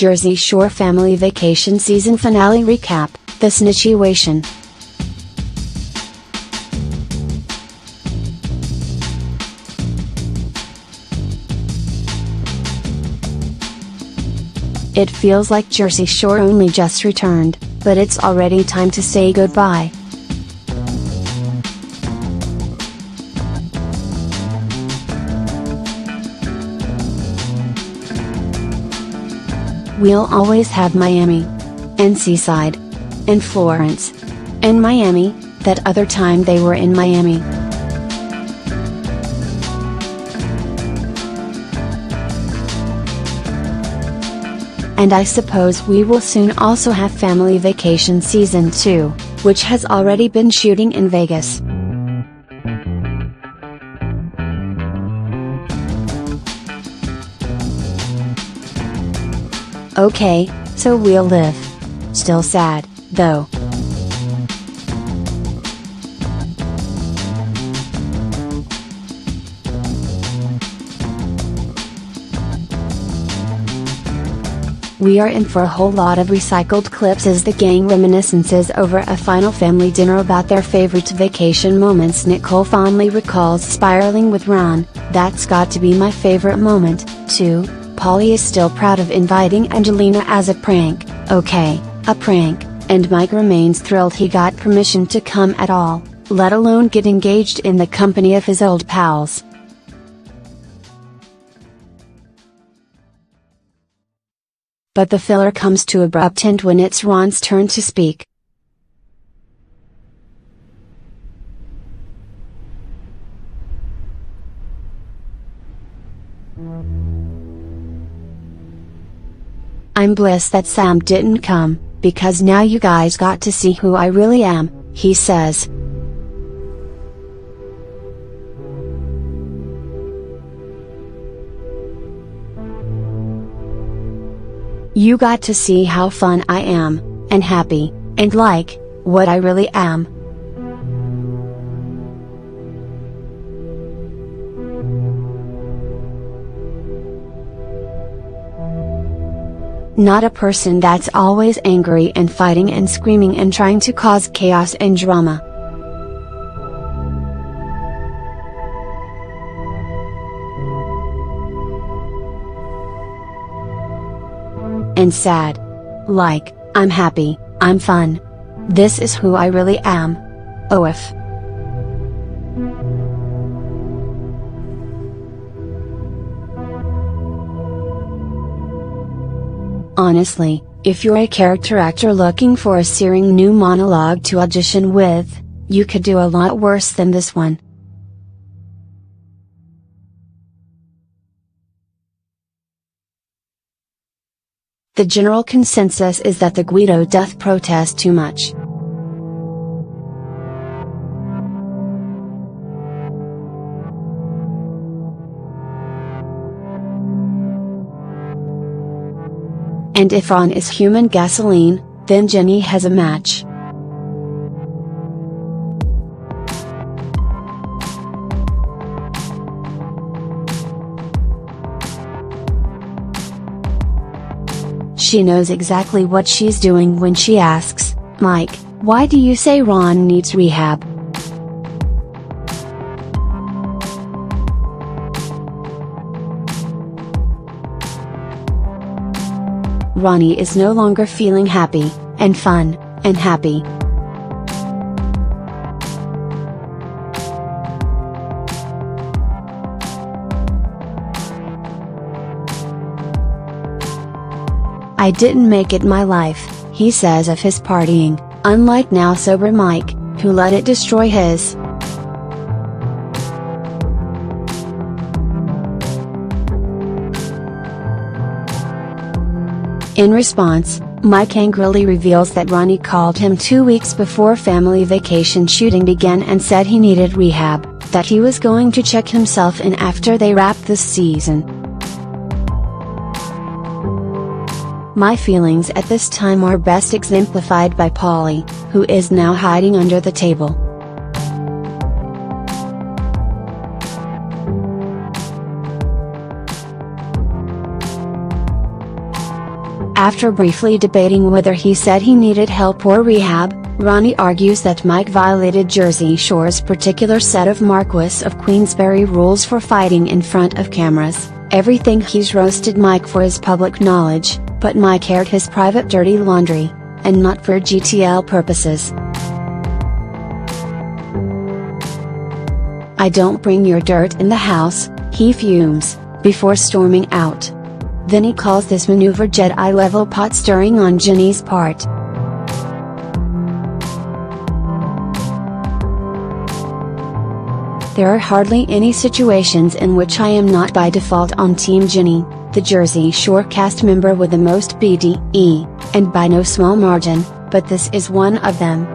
Jersey Shore Family Vacation Season Finale Recap, The Snitchuation. It feels like Jersey Shore only just returned, but it's already time to say goodbye. We'll always have Miami, and Seaside, and Florence, and Miami, that other time they were in Miami. And I suppose we will soon also have Family Vacation Season 2, which has already been shooting in Vegas. Okay, so we'll live. Still sad, though. We are in for a whole lot of recycled clips as the gang reminiscences over a final family dinner about their favorite vacation moments. Nicole fondly recalls spiraling with Ron, "That's got to be my favorite moment, too." Paulie is still proud of inviting Angelina as a prank, okay, a prank, and Mike remains thrilled he got permission to come at all, let alone get engaged in the company of his old pals. But the filler comes to abrupt end when it's Ron's turn to speak. "I'm blessed that Sam didn't come, because now you guys got to see who I really am," he says. "You got to see how fun I am, and happy, and like, what I really am." Not a person that's always angry and fighting and screaming and trying to cause chaos and drama. And sad. Like, I'm happy, I'm fun. This is who I really am. OF. Honestly, if you're a character actor looking for a searing new monologue to audition with, you could do a lot worse than this one. The general consensus is that the Guido doth protest too much. And if Ron is human gasoline, then Jenny has a match. She knows exactly what she's doing when she asks, "Mike, why do you say Ron needs rehab?" Ronnie is no longer feeling happy, and fun, and happy. "I didn't make it my life," he says of his partying, unlike now sober Mike, who let it destroy his. In response, Mike angrily reveals that Ronnie called him 2 weeks before Family Vacation shooting began and said he needed rehab, that he was going to check himself in after they wrapped this season. My feelings at this time are best exemplified by Paulie, who is now hiding under the table. After briefly debating whether he said he needed help or rehab, Ronnie argues that Mike violated Jersey Shore's particular set of Marquess of Queensberry rules for fighting in front of cameras. Everything he's roasted Mike for is public knowledge, but Mike aired his private dirty laundry, and not for GTL purposes. "I don't bring your dirt in the house," he fumes, before storming out. Vinny calls this maneuver Jedi-level pot-stirring on Ginny's part. "There are hardly any situations in which I am not by default on Team Ginny," the Jersey Shore cast member with the most BDE, and by no small margin, but this is one of them.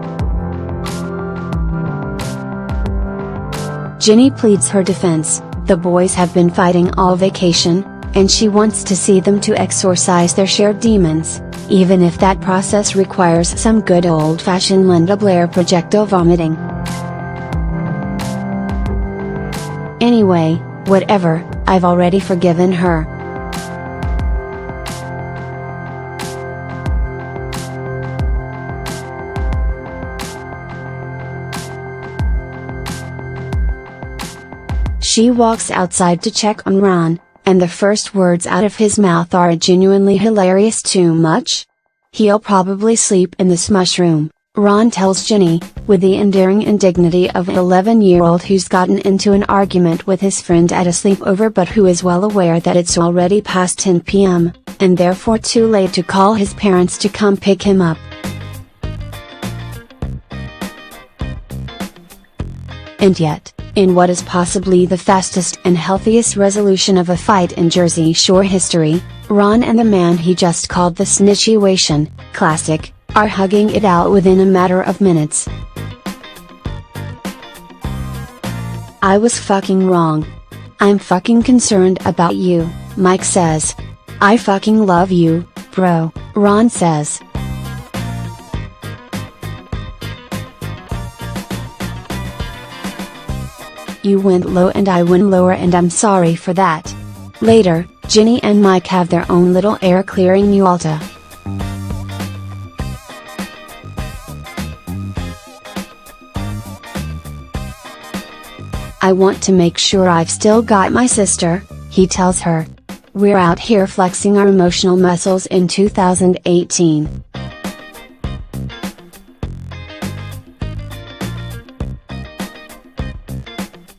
Ginny pleads her defense. The boys have been fighting all vacation, and she wants to see them to exorcise their shared demons, even if that process requires some good old-fashioned Linda Blair projectile vomiting. "Anyway, whatever, I've already forgiven her." She walks outside to check on Ron, and the first words out of his mouth are genuinely hilarious. "Too much? He'll probably sleep in this mushroom," Ron tells Ginny, with the endearing indignity of an 11-year-old who's gotten into an argument with his friend at a sleepover but who is well aware that it's already past 10 p.m., and therefore too late to call his parents to come pick him up. And yet, in what is possibly the fastest and healthiest resolution of a fight in Jersey Shore history, Ron and the man he just called the Snitchuation classic are hugging it out within a matter of minutes. "I was fucking wrong. I'm fucking concerned about you," Mike says. "I fucking love you, bro," Ron says. "You went low and I went lower and I'm sorry for that." Later, Ginny and Mike have their own little air-clearing Nualta. "I want to make sure I've still got my sister," he tells her. "We're out here flexing our emotional muscles in 2018.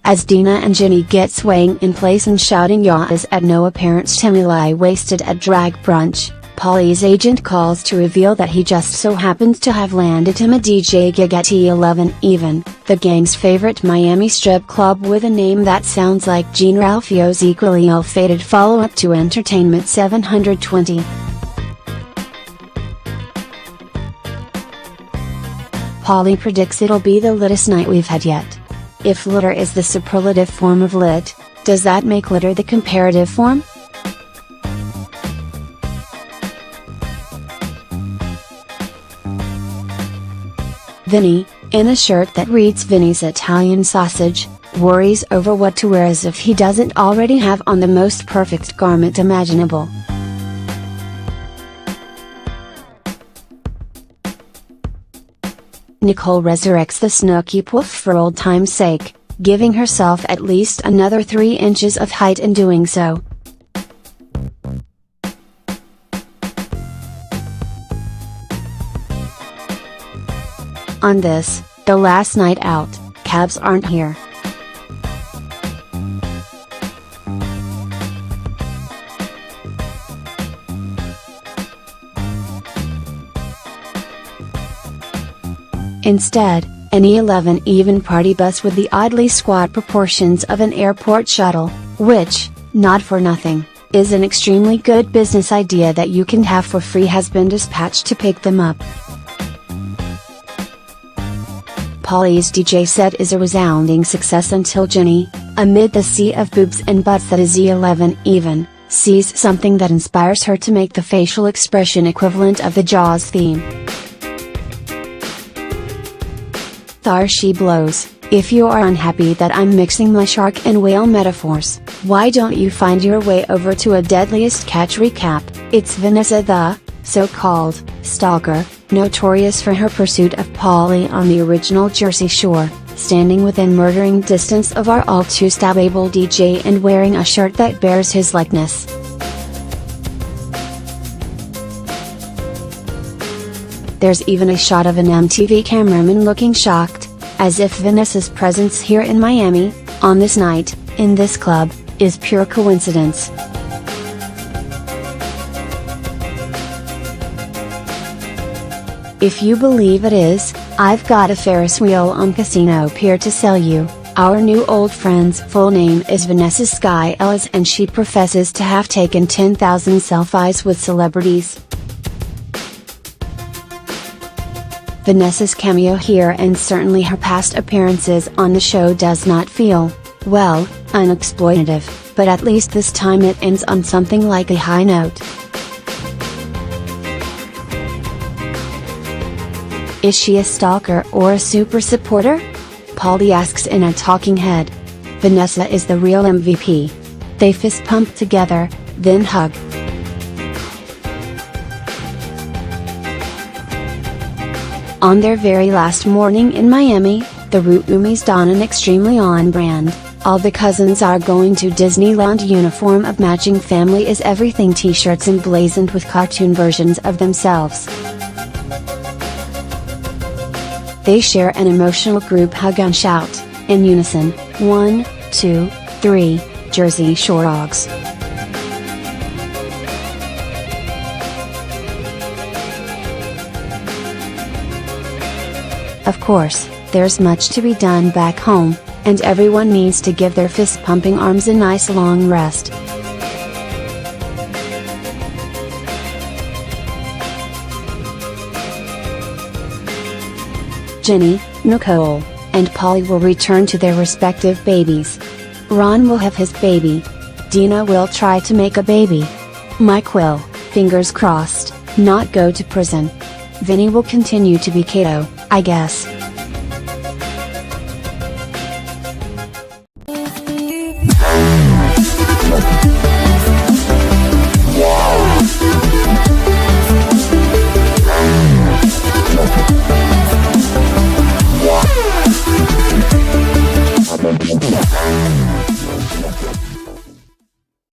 As Dina and Ginny get swaying in place and shouting yaas at no apparent stimuli wasted at drag brunch, Paulie's agent calls to reveal that he just so happens to have landed him a DJ gig at E11 Even, the gang's favorite Miami strip club with a name that sounds like Gene Ralphio's equally ill-fated follow-up to Entertainment 720. Paulie predicts it'll be the littest night we've had yet. If litter is the superlative form of lit, does that make litter the comparative form? Vinny, in a shirt that reads Vinny's Italian Sausage, worries over what to wear as if he doesn't already have on the most perfect garment imaginable. Nicole resurrects the Snooki Poof for old time's sake, giving herself at least another 3 inches of height in doing so. On this, the last night out, cabs aren't here. Instead, an E11 Even party bus with the oddly squat proportions of an airport shuttle, which, not for nothing, is an extremely good business idea that you can have for free, has been dispatched to pick them up. Paulie's DJ set is a resounding success until Ginny, amid the sea of boobs and butts that is E11 Even, sees something that inspires her to make the facial expression equivalent of the Jaws theme. There she blows. "If you are unhappy that I'm mixing my shark and whale metaphors, why don't you find your way over to a Deadliest Catch recap? It's Vanessa the so-called stalker, notorious for her pursuit of Polly on the original Jersey Shore, standing within murdering distance of our all-too-stabbable DJ and wearing a shirt that bears his likeness. There's even a shot of an MTV cameraman looking shocked, as if Vanessa's presence here in Miami, on this night, in this club, is pure coincidence. If you believe it is, I've got a Ferris wheel on Casino Pier to sell you. Our new old friend's full name is Vanessa Sky Ellis and she professes to have taken 10,000 selfies with celebrities. Vanessa's cameo here and certainly her past appearances on the show does not feel, well, unexploitative, but at least this time it ends on something like a high note. Is she a stalker or a super supporter? Polly asks in a talking head. Vanessa is the real MVP. They fist pump together, then hug. On their very last morning in Miami, the roomies don an extremely on-brand, all the cousins are going to Disneyland uniform of matching Family is Everything t-shirts emblazoned with cartoon versions of themselves. They share an emotional group hug and shout, in unison, 1, 2, 3, Jersey Shore Dogs. Of course, there's much to be done back home, and everyone needs to give their fist-pumping arms a nice long rest. Jenny, Nicole, and Polly will return to their respective babies. Ron will have his baby. Dina will try to make a baby. Mike will, fingers crossed, not go to prison. Vinny will continue to be Kato, I guess.